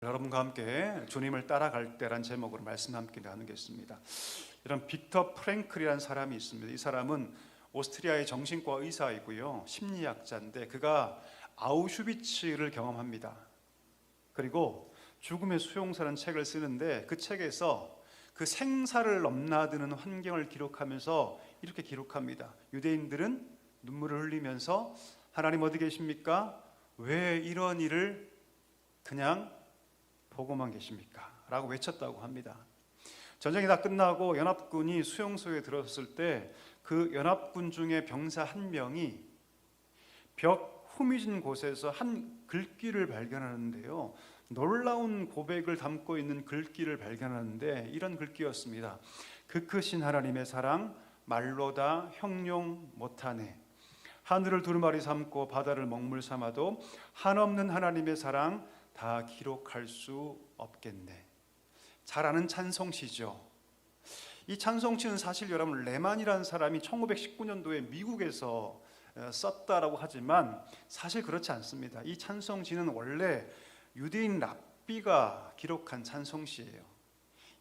여러분과 함께 주님을 따라갈 때란 제목으로 말씀 함께 나누겠습니다. 이런 빅터 프랭클이라는 사람이 있습니다. 이 사람은 오스트리아의 정신과 의사이고요, 심리학자인데 그가 아우슈비츠를 경험합니다. 그리고 죽음의 수용사라는 책을 쓰는데 그 책에서 그 생사를 넘나드는 환경을 기록하면서 이렇게 기록합니다. 유대인들은 눈물을 흘리면서 하나님 어디 계십니까? 왜 이런 일을 그냥 보고만 계십니까? 라고 외쳤다고 합니다. 전쟁이 다 끝나고 연합군이 수용소에 들어섰을 때 그 연합군 중에 병사 한 명이 벽 후미진 곳에서 한 글귀를 발견하는데요, 놀라운 고백을 담고 있는 글귀를 발견하는데 이런 글귀였습니다. 그 크신 하나님의 사랑 말로 다 형용 못하네. 하늘을 두루마리 삼고 바다를 먹물 삼아도 한없는 하나님의 사랑 다 기록할 수 없겠네. 잘 아는 찬송시죠. 이 찬송시는 사실 여러분 레만이라는 사람이 1919년도에 미국에서 썼다라고 하지만 사실 그렇지 않습니다. 이 찬송시는 원래 유대인 랍비가 기록한 찬송시예요.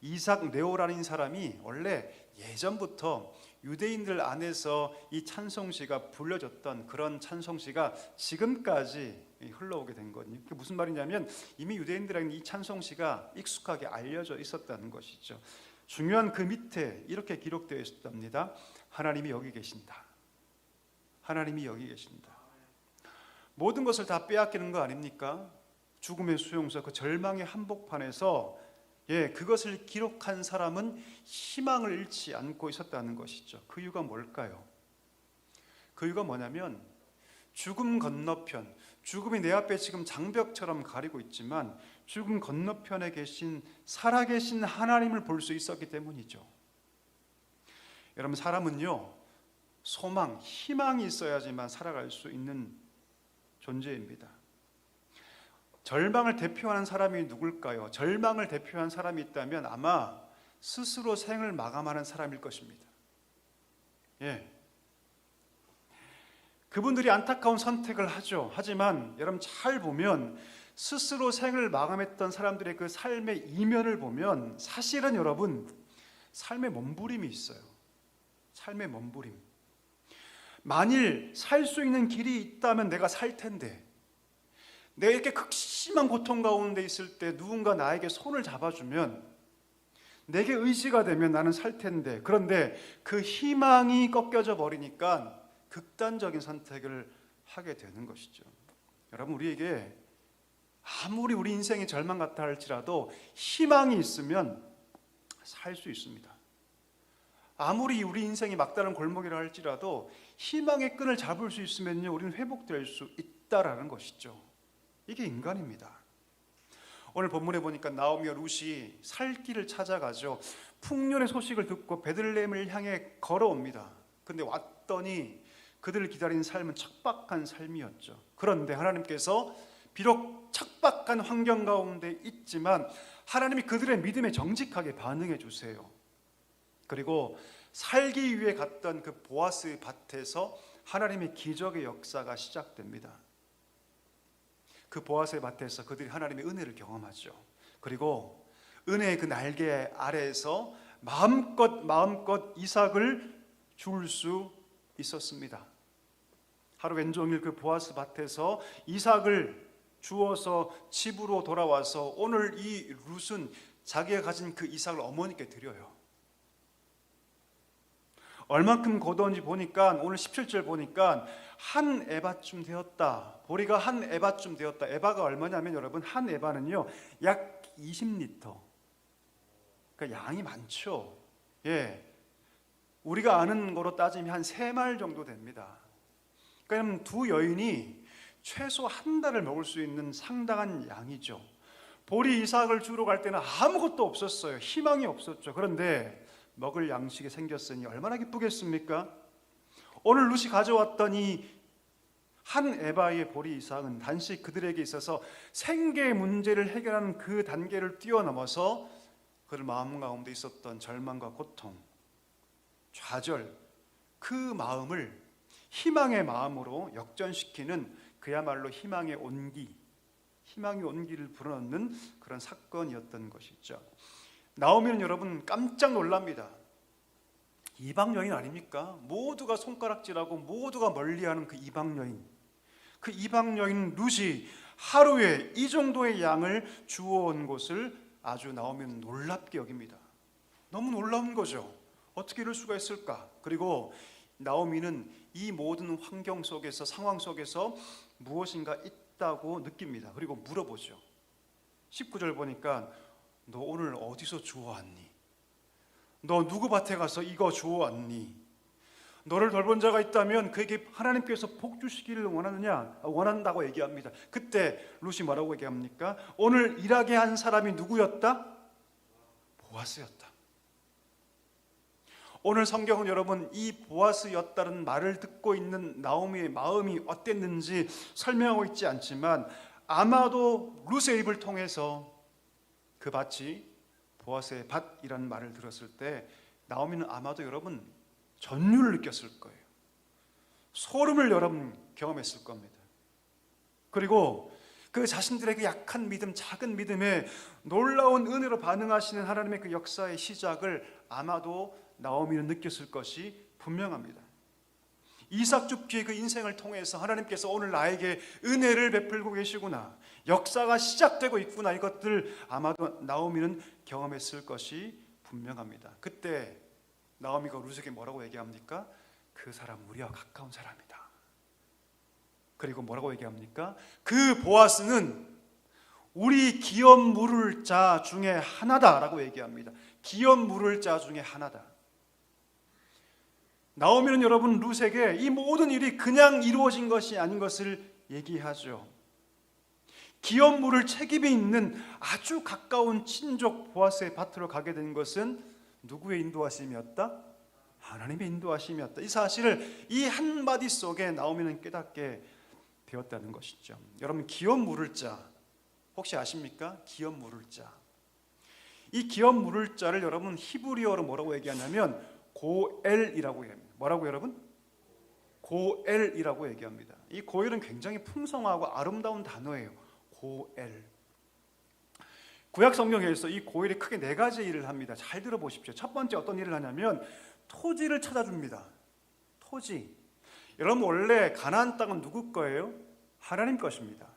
이삭 네오라는 사람이 원래 예전부터 유대인들 안에서 이 찬송시가 불려졌던 그런 찬송시가 지금까지 흘러오게 된 거거든요. 그게 무슨 말이냐면 이미 유대인들에게는 이 찬송시가 익숙하게 알려져 있었다는 것이죠. 중요한 그 밑에 이렇게 기록되어 있었답니다. 하나님이 여기 계신다. 하나님이 여기 계신다. 모든 것을 다 빼앗기는 거 아닙니까? 죽음의 수용소, 그 절망의 한복판에서 그것을 기록한 사람은 희망을 잃지 않고 있었다는 것이죠. 그 이유가 뭘까요? 그 이유가 뭐냐면 죽음 건너편, 죽음이 내 앞에 지금 장벽처럼 가리고 있지만 죽음 건너편에 계신 살아계신 하나님을 볼 수 있었기 때문이죠. 여러분, 사람은요, 소망, 희망이 있어야지만 살아갈 수 있는 존재입니다. 절망을 대표하는 사람이 누굴까요? 절망을 대표하는 사람이 있다면 아마 스스로 생을 마감하는 사람일 것입니다. 그분들이 안타까운 선택을 하죠. 하지만 여러분 잘 보면 스스로 생을 마감했던 사람들의 그 삶의 이면을 보면 사실은 여러분 삶의 몸부림이 있어요. 삶의 몸부림. 만일 살 수 있는 길이 있다면 내가 살 텐데, 내가 이렇게 극심한 고통 가운데 있을 때 누군가 나에게 손을 잡아주면, 내게 의지가 되면 나는 살 텐데, 그런데 그 희망이 꺾여져 버리니까 극단적인 선택을 하게 되는 것이죠. 여러분, 우리에게 아무리 우리 인생이 절망 같아 할지라도 희망이 있으면 살 수 있습니다. 아무리 우리 인생이 막다른 골목이라 할지라도 희망의 끈을 잡을 수 있으면요, 우리는 회복될 수 있다라는 것이죠. 이게 인간입니다. 오늘 본문에 보니까 나오미와 룻이 살 길을 찾아가죠. 풍년의 소식을 듣고 베들레헴을 향해 걸어옵니다. 근데 왔더니 그들을 기다린 삶은 척박한 삶이었죠. 그런데 하나님께서 비록 척박한 환경 가운데 있지만 하나님이 그들의 믿음에 정직하게 반응해 주세요. 그리고 살기 위해 갔던 그 보아스 밭에서 하나님의 기적의 역사가 시작됩니다. 그 보아스의 밭에서 그들이 하나님의 은혜를 경험하죠. 그리고 은혜의 그 날개 아래에서 마음껏 이삭을 줄 수 있었습니다. 하루 왼종일 그 보아스 밭에서 이삭을 주어서 집으로 돌아와서 오늘 이 룻은 자기가 가진 그 이삭을 어머니께 드려요. 얼만큼 거두었는지 보니까 오늘 17절 보니까 한 에바쯤 되었다. 보리가 한 에바쯤 되었다. 에바가 얼마냐면 여러분, 한 에바는요 약 20리터. 그러니까 양이 많죠. 우리가 아는 거로 따지면 한 3말 정도 됩니다. 그러니까 두 여인이 최소 한 달을 먹을 수 있는 상당한 양이죠. 보리 이삭을 주러 갈 때는 아무것도 없었어요. 희망이 없었죠. 그런데 먹을 양식이 생겼으니 얼마나 기쁘겠습니까? 오늘 룻이 가져왔던 이 한 에바의 보리 이삭은 단지 그들에게 있어서 생계 문제를 해결하는 그 단계를 뛰어넘어서 그들 마음 가운데 있었던 절망과 고통, 좌절, 그 마음을 희망의 마음으로 역전시키는 그야말로 희망의 온기, 희망의 온기를 불어넣는 그런 사건이었던 것이죠. 나오미는 여러분 깜짝 놀랍니다. 이방 여인 아닙니까? 모두가 손가락질하고 모두가 멀리하는 그 이방 여인. 그 이방 여인 룻이 하루에 이 정도의 양을 주워온 것을 아주 나오미는 놀랍게 여깁니다. 너무 놀라운 거죠. 어떻게 이럴 수가 있을까? 그리고 나오미는 이 모든 환경 속에서, 상황 속에서 무엇인가 있다고 느낍니다. 그리고 물어보죠. 19절 보니까 너 오늘 어디서 주워왔니? 너 누구 밭에 가서 이거 주워왔니? 너를 돌본 자가 있다면 그에게 하나님께서 복 주시기를 원한다고 얘기합니다. 그때 룻이 뭐라고 얘기합니까? 오늘 일하게 한 사람이 누구였다? 보아스였다. 오늘 성경은 여러분 이 보아스였다는 말을 듣고 있는 나오미의 마음이 어땠는지 설명하고 있지 않지만 아마도 룻의 입을 통해서 그 밭이 보아스의 밭이라는 말을 들었을 때 나오미는 아마도 여러분 전율을 느꼈을 거예요. 소름을 여러분 경험했을 겁니다. 그리고 그 자신들의 그 약한 믿음, 작은 믿음에 놀라운 은혜로 반응하시는 하나님의 그 역사의 시작을 아마도 나오미는 느꼈을 것이 분명합니다. 이삭 줍기의 그 인생을 통해서 하나님께서 오늘 나에게 은혜를 베풀고 계시구나, 역사가 시작되고 있구나, 이것들 아마도 나오미는 경험했을 것이 분명합니다. 그때 나오미가 룻에게 뭐라고 얘기합니까? 그 사람 우리와 가까운 사람이다. 그리고 뭐라고 얘기합니까? 그 보아스는 우리 기업 물을 자 중에 하나다라고 얘기합니다. 기업 물을 자 중에 하나다. 나오미는 여러분 룻에게 이 모든 일이 그냥 이루어진 것이 아닌 것을 얘기하죠. 기업 물을 책임이 있는 아주 가까운 친족 보아스의 밭으로 가게 된 것은 누구의 인도하심이었다? 하나님의 인도하심이었다. 이 사실을 이 한마디 속에 나오미는 깨닫게 되었다는 것이죠. 여러분 기업 물을 자 혹시 아십니까? 기업 물을 자. 이 기업 물을 자를 여러분 히브리어로 뭐라고 얘기하냐면 고엘이라고 얘기합니다. 뭐라고 여러분? 고엘이라고 얘기합니다. 이 고엘은 굉장히 풍성하고 아름다운 단어예요. 고엘. 구약 성경에서 이 고엘이 크게 네 가지 일을 합니다. 잘 들어보십시오. 첫 번째 어떤 일을 하냐면 토지를 찾아줍니다. 토지. 여러분 원래 가나안 땅은 누구 거예요? 하나님 것입니다.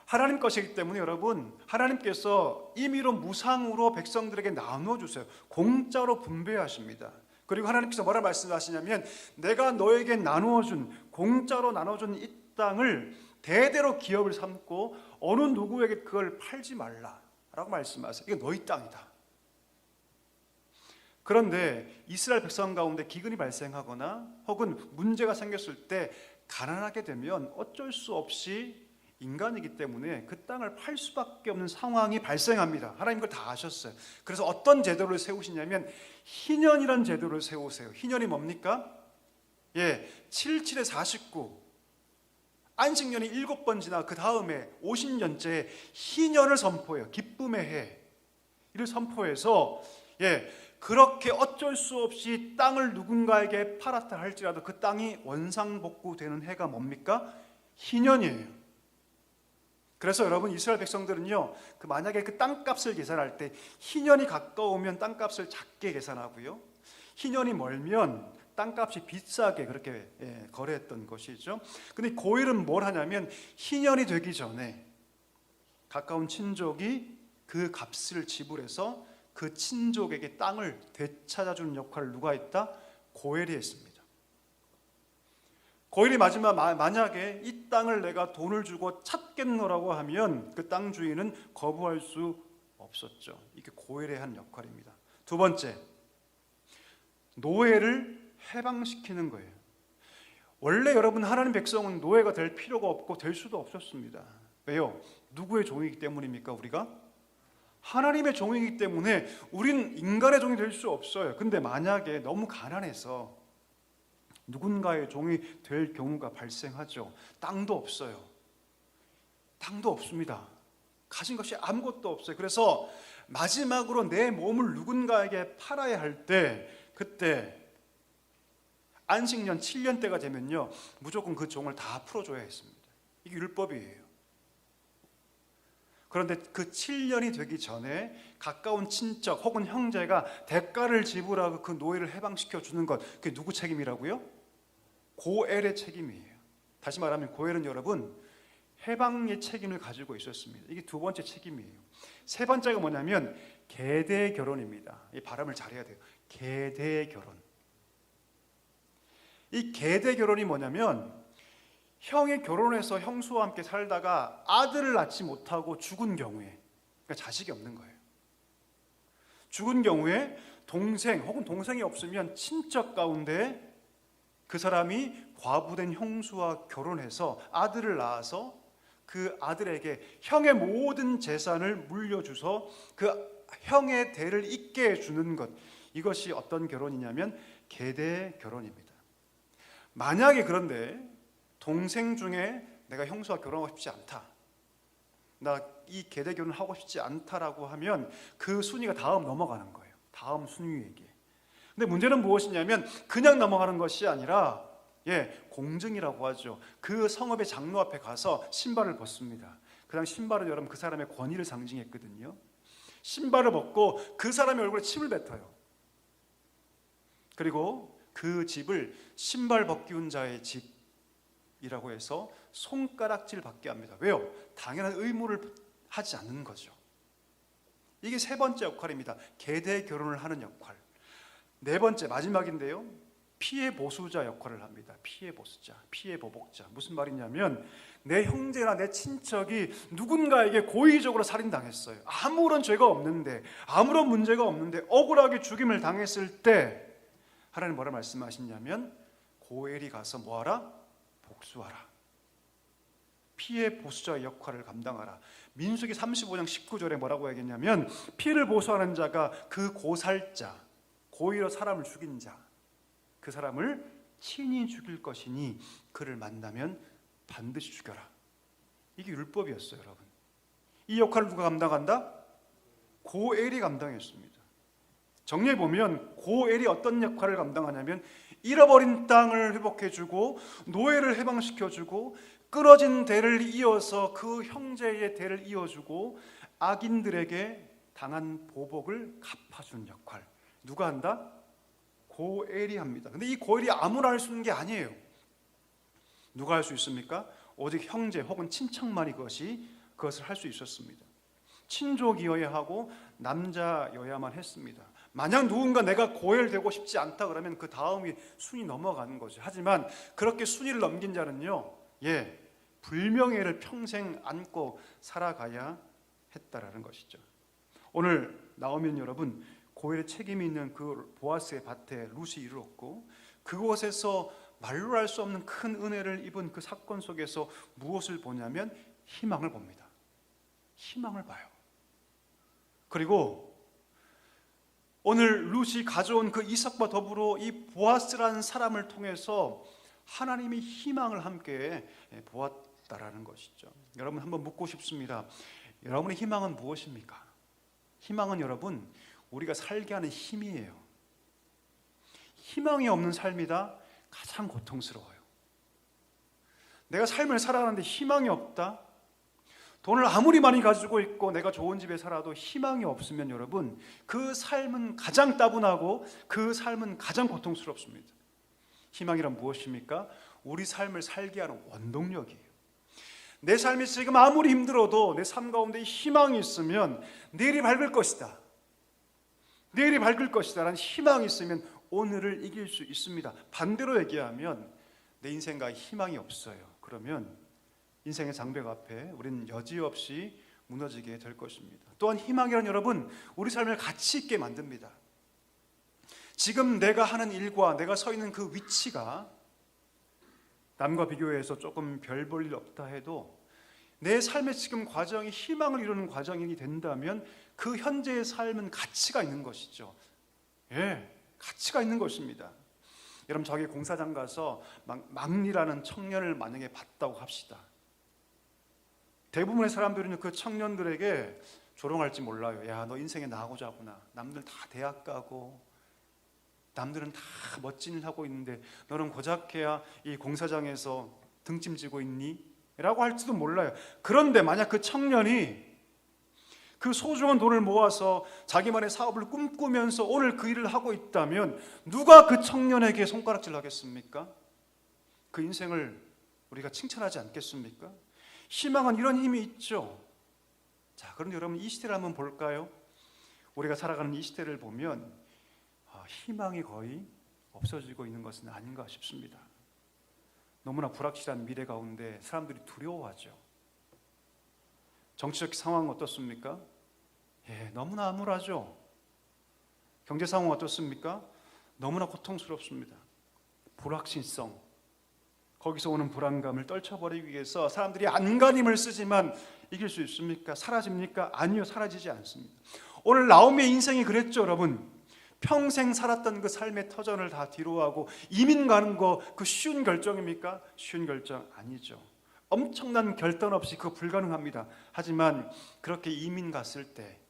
하나님 것이기 때문에 여러분 하나님께서 임의로 무상으로 백성들에게 나눠주세요. 공짜로 분배하십니다. 그리고 하나님께서 뭐라 말씀하시냐면 내가 너에게 나누어준, 공짜로 나눠준 이 땅을 대대로 기업을 삼고 어느 누구에게 그걸 팔지 말라라고 말씀하세요. 이게 너희 땅이다. 그런데 이스라엘 백성 가운데 기근이 발생하거나 혹은 문제가 생겼을 때 가난하게 되면 어쩔 수 없이 인간이기 때문에 그 땅을 팔 수밖에 없는 상황이 발생합니다. 하나님 그걸 다 아셨어요. 그래서 어떤 제도를 세우시냐면 희년이라는 제도를 세우세요. 희년이 뭡니까? 77에 49 안식년이 7번 지나 그 다음에 50년째 희년을 선포해요. 기쁨의 해 이를 선포해서 그렇게 어쩔 수 없이 땅을 누군가에게 팔았다 할지라도 그 땅이 원상복구되는 해가 뭡니까? 희년이에요. 그래서 여러분 이스라엘 백성들은요 만약에 그 땅값을 계산할 때 희년이 가까우면 땅값을 작게 계산하고요, 희년이 멀면 땅값이 비싸게 그렇게 거래했던 것이죠. 근데 고일은 뭘 하냐면 희년이 되기 전에 가까운 친족이 그 값을 지불해서 그 친족에게 땅을 되찾아주는 역할을 누가 했다? 고엘이 했습니다. 고엘이 만약에 이 땅을 내가 돈을 주고 찾겠노라고 하면 그 땅 주인은 거부할 수 없었죠. 이게 고엘의 한 역할입니다. 두 번째, 노예를 해방시키는 거예요. 원래 여러분 하나님 백성은 노예가 될 필요가 없고 될 수도 없었습니다. 왜요? 누구의 종이기 때문입니까? 우리가? 하나님의 종이기 때문에 우린 인간의 종이 될 수 없어요. 근데 만약에 너무 가난해서 누군가의 종이 될 경우가 발생하죠. 땅도 없어요. 땅도 없습니다. 가진 것이 아무것도 없어요. 그래서 마지막으로 내 몸을 누군가에게 팔아야 할 때 그때 안식년 7년 때가 되면요 무조건 그 종을 다 풀어줘야 했습니다. 이게 율법이에요. 그런데 그 7년이 되기 전에 가까운 친척 혹은 형제가 대가를 지불하고 그 노예를 해방시켜 주는 것, 그게 누구 책임이라고요? 고엘의 책임이에요. 다시 말하면 고엘은 여러분 해방의 책임을 가지고 있었습니다. 이게 두 번째 책임이에요. 세 번째가 뭐냐면 계대 결혼입니다. 이 발음을 잘해야 돼요. 계대 결혼. 이 계대 결혼이 뭐냐면 형이 결혼해서 형수와 함께 살다가 아들을 낳지 못하고 죽은 경우에, 그러니까 자식이 없는 거예요. 죽은 경우에 동생 혹은 동생이 없으면 친척 가운데 그 사람이 과부된 형수와 결혼해서 아들을 낳아서 그 아들에게 형의 모든 재산을 물려줘서 그 형의 대를 잇게 해주는 것, 이것이 어떤 결혼이냐면 계대 결혼입니다. 만약에 그런데 동생 중에 내가 형수와 결혼하고 싶지 않다, 나 이 계대 결혼을 하고 싶지 않다라고 하면 그 순위가 다음 넘어가는 거예요. 다음 순위에게. 근데 문제는 무엇이냐면 그냥 넘어가는 것이 아니라 공증이라고 하죠. 그 성읍의 장로 앞에 가서 신발을 벗습니다. 그 당시 신발은 여러분 그 사람의 권위를 상징했거든요. 신발을 벗고 그 사람의 얼굴에 침을 뱉어요. 그리고 그 집을 신발 벗기운 자의 집이라고 해서 손가락질 받게 합니다. 왜요? 당연한 의무를 하지 않는 거죠. 이게 세 번째 역할입니다. 계대 결혼을 하는 역할. 네 번째, 마지막인데요, 피해 보수자 역할을 합니다. 피해 보수자, 피해 보복자. 무슨 말이냐면 내 형제나 내 친척이 누군가에게 고의적으로 살인당했어요. 아무런 죄가 없는데, 아무런 문제가 없는데 억울하게 죽임을 당했을 때 하나님 뭐라 말씀하시냐면 고엘이 가서 뭐하라? 복수하라. 피해 보수자의 역할을 감당하라. 민수기 35장 19절에 뭐라고 얘기했냐면 피해를 보수하는 자가 그 고살자, 고의로 사람을 죽인 자, 그 사람을 친히 죽일 것이니 그를 만나면 반드시 죽여라. 이게 율법이었어요, 여러분. 이 역할을 누가 감당한다? 고엘이 감당했습니다. 정리해 보면 고엘이 어떤 역할을 감당하냐면 잃어버린 땅을 회복해주고 노예를 해방시켜주고 끊어진 대를 이어서 그 형제의 대를 이어주고 악인들에게 당한 보복을 갚아준 역할. 누가 한다? 고엘이 합니다. 근데 이 고엘이 아무나 할 수 있는 게 아니에요. 누가 할 수 있습니까? 오직 형제 혹은 친척만이 그것을 할 수 있었습니다. 친족이어야 하고 남자여야만 했습니다. 만약 누군가 내가 고엘 되고 싶지 않다 그러면 그 다음이 순위 넘어가는 거죠. 하지만 그렇게 순위를 넘긴 자는요, 불명예를 평생 안고 살아가야 했다라는 것이죠. 오늘 나오면 여러분 고엘의 책임이 있는 그 보아스의 밭에 룻이 이르렀고 그곳에서 말로 할 수 없는 큰 은혜를 입은 그 사건 속에서 무엇을 보냐면 희망을 봅니다. 희망을 봐요. 그리고 오늘 룻이 가져온 그 이삭과 더불어 이 보아스라는 사람을 통해서 하나님이 희망을 함께 보았다라는 것이죠. 여러분 한번 묻고 싶습니다. 여러분의 희망은 무엇입니까? 희망은 여러분 우리가 살게 하는 힘이에요. 희망이 없는 삶이다 가장 고통스러워요. 내가 삶을 살아가는데 희망이 없다, 돈을 아무리 많이 가지고 있고 내가 좋은 집에 살아도 희망이 없으면 여러분 그 삶은 가장 따분하고 그 삶은 가장 고통스럽습니다. 희망이란 무엇입니까? 우리 삶을 살게 하는 원동력이에요. 내 삶이 지금 아무리 힘들어도 내 삶 가운데 희망이 있으면 내일이 밝을 것이다, 내일이 밝을 것이다 라는 희망이 있으면 오늘을 이길 수 있습니다. 반대로 얘기하면 내 인생과 희망이 없어요. 그러면 인생의 장벽 앞에 우리는 여지없이 무너지게 될 것입니다. 또한 희망이란 여러분 우리 삶을 가치 있게 만듭니다. 지금 내가 하는 일과 내가 서 있는 그 위치가 남과 비교해서 조금 별 볼 일 없다 해도 내 삶의 지금 과정이 희망을 이루는 과정이 된다면 그 현재의 삶은 가치가 있는 것이죠. 가치가 있는 것입니다. 여러분 저기 공사장 가서 막리라는 청년을 만약에 봤다고 합시다. 대부분의 사람들은 그 청년들에게 조롱할지 몰라요. 야, 너 인생에 나가고자 하구나. 남들 다 대학 가고 남들은 다 멋진 일 하고 있는데 너는 고작해야 이 공사장에서 등짐지고 있니? 라고 할지도 몰라요. 그런데 만약 그 청년이 그 소중한 돈을 모아서 자기만의 사업을 꿈꾸면서 오늘 그 일을 하고 있다면 누가 그 청년에게 손가락질 하겠습니까? 그 인생을 우리가 칭찬하지 않겠습니까? 희망은 이런 힘이 있죠. 자, 그런데 여러분, 이 시대를 한번 볼까요? 우리가 살아가는 이 시대를 보면 희망이 거의 없어지고 있는 것은 아닌가 싶습니다. 너무나 불확실한 미래 가운데 사람들이 두려워하죠. 정치적 상황 어떻습니까? 너무나 암울하죠. 경제 상황 어떻습니까? 너무나 고통스럽습니다. 불확실성, 거기서 오는 불안감을 떨쳐버리기 위해서 사람들이 안간힘을 쓰지만 이길 수 있습니까? 사라집니까? 아니요, 사라지지 않습니다. 오늘 나오미의 인생이 그랬죠, 여러분. 평생 살았던 그 삶의 터전을 다 뒤로하고 이민 가는 거, 그 쉬운 결정입니까? 쉬운 결정 아니죠. 엄청난 결단 없이 그거 불가능합니다. 하지만 그렇게 이민 갔을 때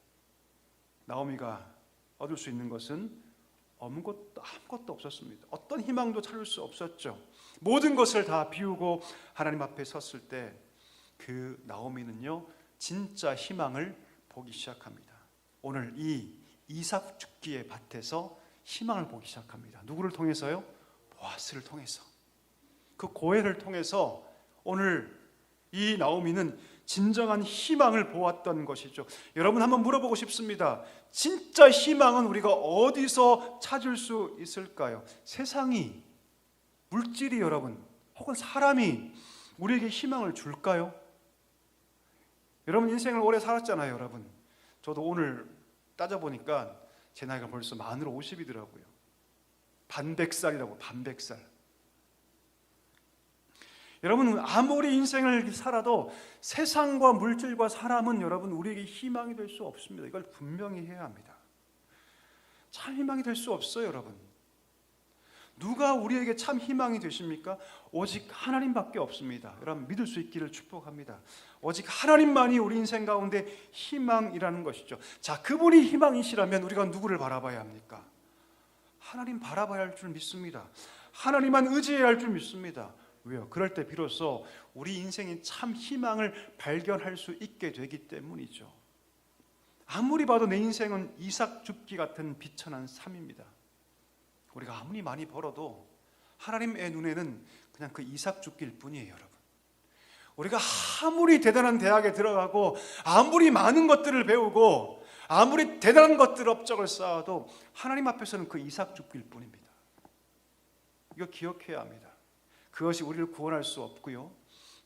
나오미가 얻을 수 있는 것은 아무것도 없었습니다. 어떤 희망도 찾을 수 없었죠. 모든 것을 다 비우고 하나님 앞에 섰을 때 그 나오미는요, 진짜 희망을 보기 시작합니다. 오늘 이 이삭 죽기의 밭에서 희망을 보기 시작합니다. 누구를 통해서요? 보아스를 통해서. 그 고해를 통해서 오늘 이 나오미는 진정한 희망을 보았던 것이죠. 여러분, 한번 물어보고 싶습니다. 진짜 희망은 우리가 어디서 찾을 수 있을까요? 세상이, 물질이 여러분, 혹은 사람이 우리에게 희망을 줄까요? 여러분, 인생을 오래 살았잖아요. 여러분, 저도 오늘 따져보니까 제 나이가 벌써 만으로 50이더라고요. 반백살이라고, 반백살. 여러분, 아무리 인생을 살아도 세상과 물질과 사람은 여러분 우리에게 희망이 될 수 없습니다. 이걸 분명히 해야 합니다. 참 희망이 될 수 없어요, 여러분. 누가 우리에게 참 희망이 되십니까? 오직 하나님밖에 없습니다. 여러분, 믿을 수 있기를 축복합니다. 오직 하나님만이 우리 인생 가운데 희망이라는 것이죠. 자, 그분이 희망이시라면 우리가 누구를 바라봐야 합니까? 하나님 바라봐야 할 줄 믿습니다. 하나님만 의지해야 할 줄 믿습니다. 왜요? 그럴 때 비로소 우리 인생이 참 희망을 발견할 수 있게 되기 때문이죠. 아무리 봐도 내 인생은 이삭 줍기 같은 비천한 삶입니다. 우리가 아무리 많이 벌어도 하나님의 눈에는 그냥 그 이삭 줍기일 뿐이에요, 여러분. 우리가 아무리 대단한 대학에 들어가고 아무리 많은 것들을 배우고 아무리 대단한 것들 업적을 쌓아도 하나님 앞에서는 그 이삭 줍기일 뿐입니다. 이거 기억해야 합니다. 그것이 우리를 구원할 수 없고요,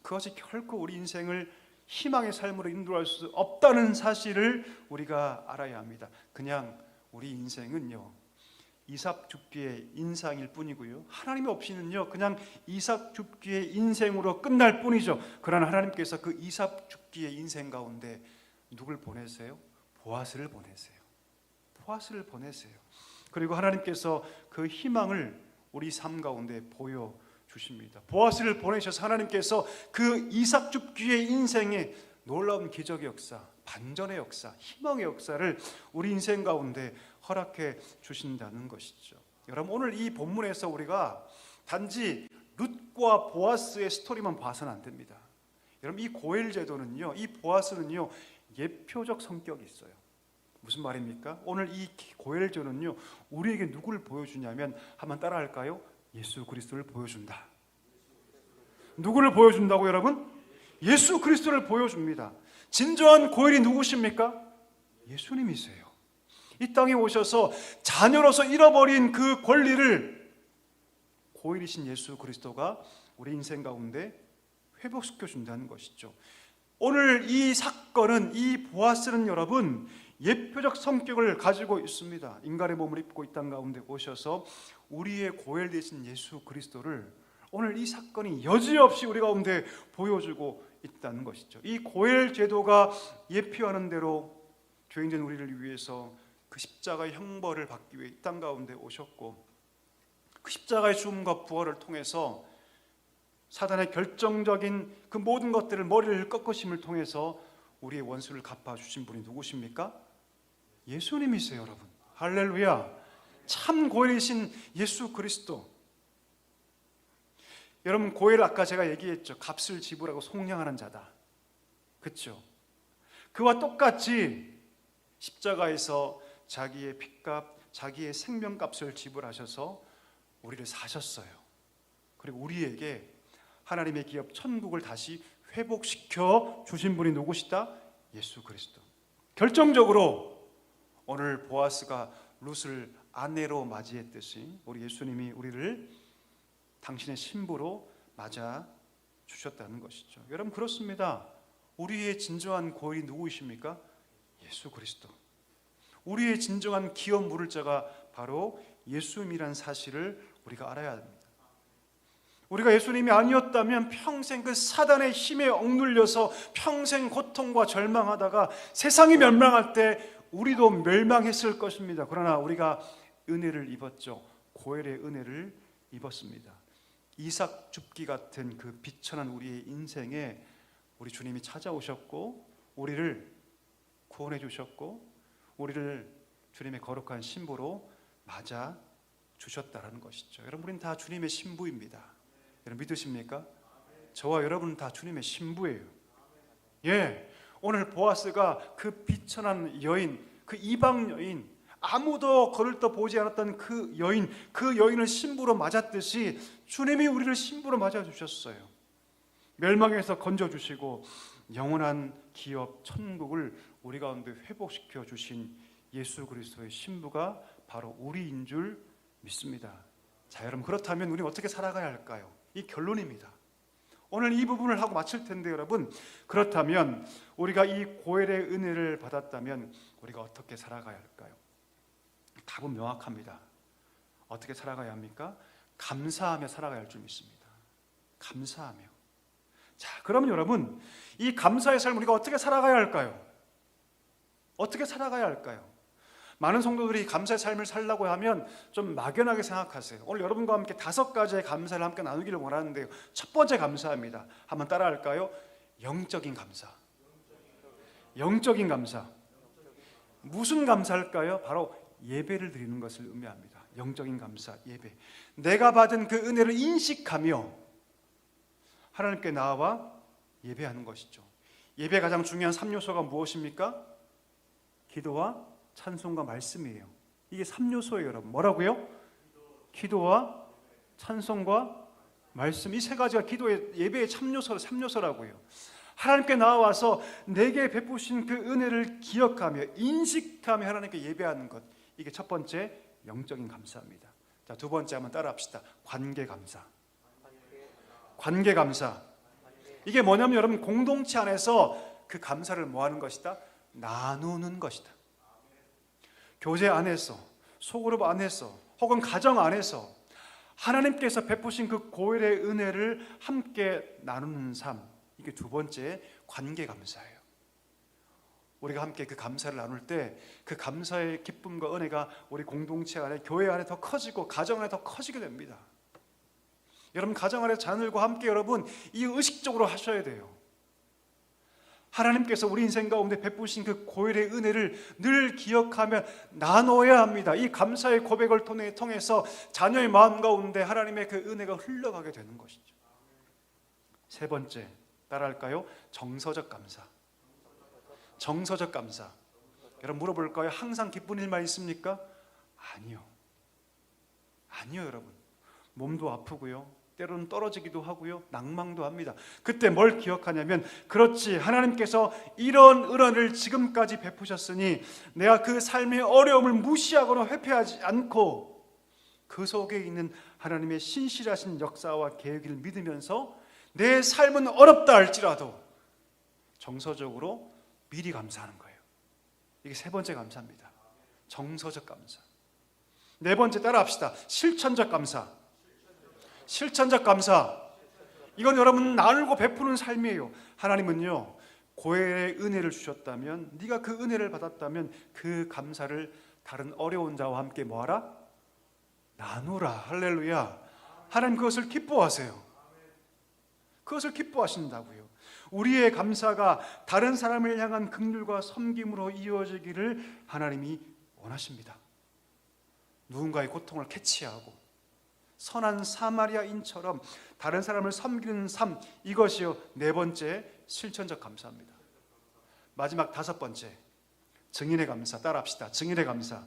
그것이 결코 우리 인생을 희망의 삶으로 인도할 수 없다는 사실을 우리가 알아야 합니다. 그냥 우리 인생은요, 이삭 줍기의 인상일 뿐이고요, 하나님이 없이는요 그냥 이삭 줍기의 인생으로 끝날 뿐이죠. 그러나 하나님께서 그 이삭 줍기의 인생 가운데 누굴 보내세요? 보아스를 보내세요. 보아스를 보내세요. 그리고 하나님께서 그 희망을 우리 삶 가운데 보여주십니다. 보아스를 보내셔서 하나님께서 그 이삭 줍기의 인생에 놀라운 기적의 역사, 반전의 역사, 희망의 역사를 우리 인생 가운데 허락해 주신다는 것이죠. 여러분, 오늘 이 본문에서 우리가 단지 룻과 보아스의 스토리만 봐서는 안 됩니다. 여러분, 이 고엘 제도는요, 이 보아스는요 예표적 성격이 있어요. 무슨 말입니까? 오늘 이 고엘 제도는요 우리에게 누구를 보여주냐면, 한번 따라할까요? 예수 그리스도를 보여준다. 누구를 보여준다고 여러분? 예수 그리스도를 보여줍니다. 진정한 고엘이 누구십니까? 예수님이세요. 이 땅에 오셔서 자녀로서 잃어버린 그 권리를 고엘이신 예수 그리스도가 우리 인생 가운데 회복시켜 준다는 것이죠. 오늘 이 사건은, 이 보아스는 여러분 예표적 성격을 가지고 있습니다. 인간의 몸을 입고 이 땅 가운데 오셔서 우리의 고엘 되신 예수 그리스도를 오늘 이 사건이 여지없이 우리 가운데 보여주고 있다는 것이죠. 이 고엘 제도가 예표하는 대로 죄인된 우리를 위해서 그 십자가의 형벌을 받기 위해 이 땅 가운데 오셨고, 그 십자가의 죽음과 부활을 통해서 사단의 결정적인 그 모든 것들을 머리를 꺾으심을 통해서 우리의 원수를 갚아주신 분이 누구십니까? 예수님이세요, 여러분. 할렐루야. 참 고엘이신 예수 그리스도. 여러분, 고엘 아까 제가 얘기했죠. 값을 지불하고 속량하는 자다. 그렇죠? 그와 똑같이 십자가에서 자기의 핏값, 자기의 생명값을 지불하셔서 우리를 사셨어요. 그리고 우리에게 하나님의 기업 천국을 다시 회복시켜 주신 분이 누구시다? 예수 그리스도. 결정적으로 오늘 보아스가 룻을 아내로 맞이했듯이 우리 예수님이 우리를 당신의 신부로 맞아 주셨다는 것이죠. 여러분, 그렇습니다. 우리의 진정한 고인이 누구이십니까? 예수 그리스도. 우리의 진정한 기업 물을 자가 바로 예수님이란 사실을 우리가 알아야 합니다. 우리가 예수님이 아니었다면 평생 그 사단의 힘에 억눌려서 평생 고통과 절망하다가 세상이 멸망할 때 우리도 멸망했을 것입니다. 그러나 우리가 은혜를 입었죠. 고엘의 은혜를 입었습니다. 이삭 줍기 같은 그 비천한 우리의 인생에 우리 주님이 찾아오셨고 우리를 구원해 주셨고 우리를 주님의 거룩한 신부로 맞아 주셨다라는 것이죠. 여러분, 우리는 다 주님의 신부입니다. 여러분, 믿으십니까? 저와 여러분은 다 주님의 신부예요. 예, 오늘 보아스가 그 비천한 여인, 그 이방 여인, 아무도 거들떠 보지 않았던 그 여인을 신부로 맞았듯이 주님이 우리를 신부로 맞아주셨어요. 멸망에서 건져주시고 영원한 기업 천국을 우리 가운데 회복시켜 주신 예수 그리스도의 신부가 바로 우리인 줄 믿습니다. 자, 여러분, 그렇다면 우리는 어떻게 살아가야 할까요? 이 결론입니다. 오늘 이 부분을 하고 마칠 텐데 여러분, 그렇다면 우리가 이 고엘의 은혜를 받았다면 우리가 어떻게 살아가야 할까요? 답은 명확합니다. 어떻게 살아가야 합니까? 감사하며 살아가야 할 줄 믿습니다. 감사하며. 자, 그러면 여러분, 이 감사의 삶을 우리가 어떻게 살아가야 할까요? 어떻게 살아가야 할까요? 많은 성도들이 감사의 삶을 살려고 하면 좀 막연하게 생각하세요. 오늘 여러분과 함께 5가지의 감사를 함께 나누기를 원하는데요. 첫 번째 감사입니다. 한번 따라할까요? 영적인 감사. 영적인 감사. 무슨 감사일까요? 바로 예배를 드리는 것을 의미합니다. 영적인 감사, 예배. 내가 받은 그 은혜를 인식하며 하나님께 나아와 예배하는 것이죠. 예배 가장 중요한 3요소가 무엇입니까? 기도와 찬송과 말씀이에요. 이게 3요소예요, 여러분. 뭐라고요? 기도와 찬송과 말씀. 이 3가지가 기도의 예배의 3요소라고요. 하나님께 나와서 내게 베푸신 그 은혜를 기억하며 인식하며 하나님께 예배하는 것. 이게 첫 번째 영적인 감사입니다. 자, 두 번째 한번 따라합시다. 관계 감사. 관계 감사. 이게 뭐냐면 여러분, 공동체 안에서 그 감사를 뭐 하는 것이다? 나누는 것이다. 교제 안에서, 소그룹 안에서, 혹은 가정 안에서 하나님께서 베푸신 그 고일의 은혜를 함께 나누는 삶. 이게 두 번째 관계 감사예요. 우리가 함께 그 감사를 나눌 때 그 감사의 기쁨과 은혜가 우리 공동체 안에, 교회 안에 더 커지고 가정 안에 더 커지게 됩니다. 여러분, 가정 안에 자녀들과 함께 여러분 이 의식적으로 하셔야 돼요. 하나님께서 우리 인생 가운데 베푸신 그 고일의 은혜를 늘 기억하며 나눠야 합니다. 이 감사의 고백을 통해서 자녀의 마음 가운데 하나님의 그 은혜가 흘러가게 되는 것이죠. 세 번째, 따라할까요? 정서적 감사. 정서적 감사. 여러분, 물어볼까요? 항상 기쁜 일만 있습니까? 아니요. 아니요, 여러분. 몸도 아프고요. 때로는 떨어지기도 하고요. 낭망도 합니다. 그때 뭘 기억하냐면, 그렇지, 하나님께서 이런 은혜를 지금까지 베푸셨으니 내가 그 삶의 어려움을 무시하거나 회피하지 않고 그 속에 있는 하나님의 신실하신 역사와 계획을 믿으면서 내 삶은 어렵다 할지라도 정서적으로 미리 감사하는 거예요. 이게 세 번째 감사입니다. 정서적 감사. 네 번째, 따라합시다. 실천적 감사. 실천적 감사. 이건 여러분 나누고 베푸는 삶이에요. 하나님은요, 고해의 은혜를 주셨다면, 네가 그 은혜를 받았다면 그 감사를 다른 어려운 자와 함께 뭐하라? 나누라. 할렐루야. 하나님 그것을 기뻐하세요. 그것을 기뻐하신다고요. 우리의 감사가 다른 사람을 향한 긍휼과 섬김으로 이어지기를 하나님이 원하십니다. 누군가의 고통을 캐치하고 선한 사마리아인처럼 다른 사람을 섬기는 삶, 이것이요 네 번째 실천적 감사입니다. 마지막 다섯 번째, 증인의 감사 따라합시다. 증인의 감사.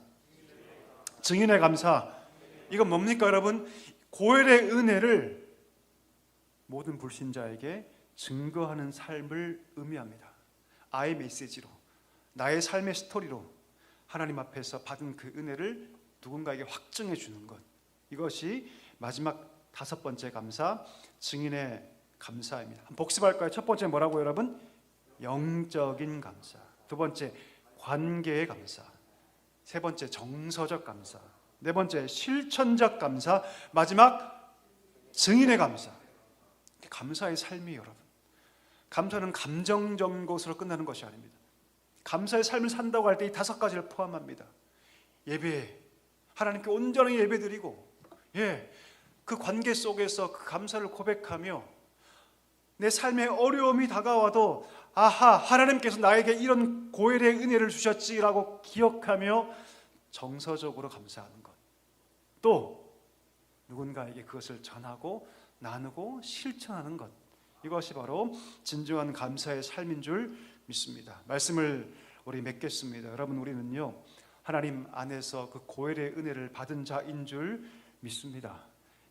증인의 감사. 이건 뭡니까 여러분? 고엘의 은혜를 모든 불신자에게 증거하는 삶을 의미합니다. 아이 메시지로, 나의 삶의 스토리로 하나님 앞에서 받은 그 은혜를 누군가에게 확증해 주는 것. 이것이 마지막 5번째 감사, 증인의 감사입니다. 한번 복습할까요? 첫 번째 뭐라고 여러분? 영적인 감사. 두 번째 관계의 감사. 세 번째 정서적 감사. 네 번째 실천적 감사. 마지막 증인의 감사. 감사의 삶이 여러분. 감사는 감정적인 것으로 끝나는 것이 아닙니다. 감사의 삶을 산다고 할 때 이 5가지를 포함합니다. 예배, 하나님께 온전히 예배드리고, 그 관계 속에서 그 감사를 고백하며 내 삶에 어려움이 다가와도 아하, 하나님께서 나에게 이런 고엘의 은혜를 주셨지라고 기억하며 정서적으로 감사하는 것. 또 누군가에게 그것을 전하고 나누고 실천하는 것. 이것이 바로 진정한 감사의 삶인 줄 믿습니다. 말씀을 우리 맺겠습니다. 여러분, 우리는요 하나님 안에서 그 고엘의 은혜를 받은 자인 줄 믿습니다.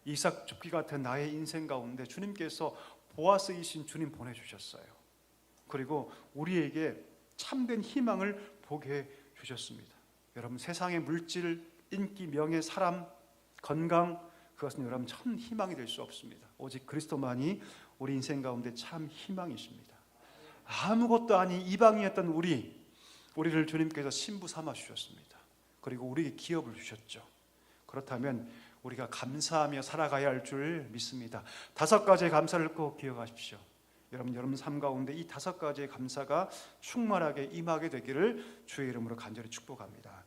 이삭 죽기 같은 나의 인생 가운데 주님께서 보아스이신 주님 보내주셨어요. 그리고 우리에게 참된 희망을 보게 해 주셨습니다. 여러분, 세상의 물질, 인기, 명예, 사람, 건강, 그것은 여러분 참 희망이 될 수 없습니다. 오직 그리스도만이 우리 인생 가운데 참 희망이십니다. 아무것도 아닌 이방인이었던 우리를 주님께서 신부 삼아 주셨습니다. 그리고 우리에게 기업을 주셨죠. 그렇다면 우리가 감사하며 살아가야 할 줄 믿습니다. 5가지의 감사를 꼭 기억하십시오. 여러분 삶 가운데 이 5가지의 감사가 충만하게 임하게 되기를 주의 이름으로 간절히 축복합니다.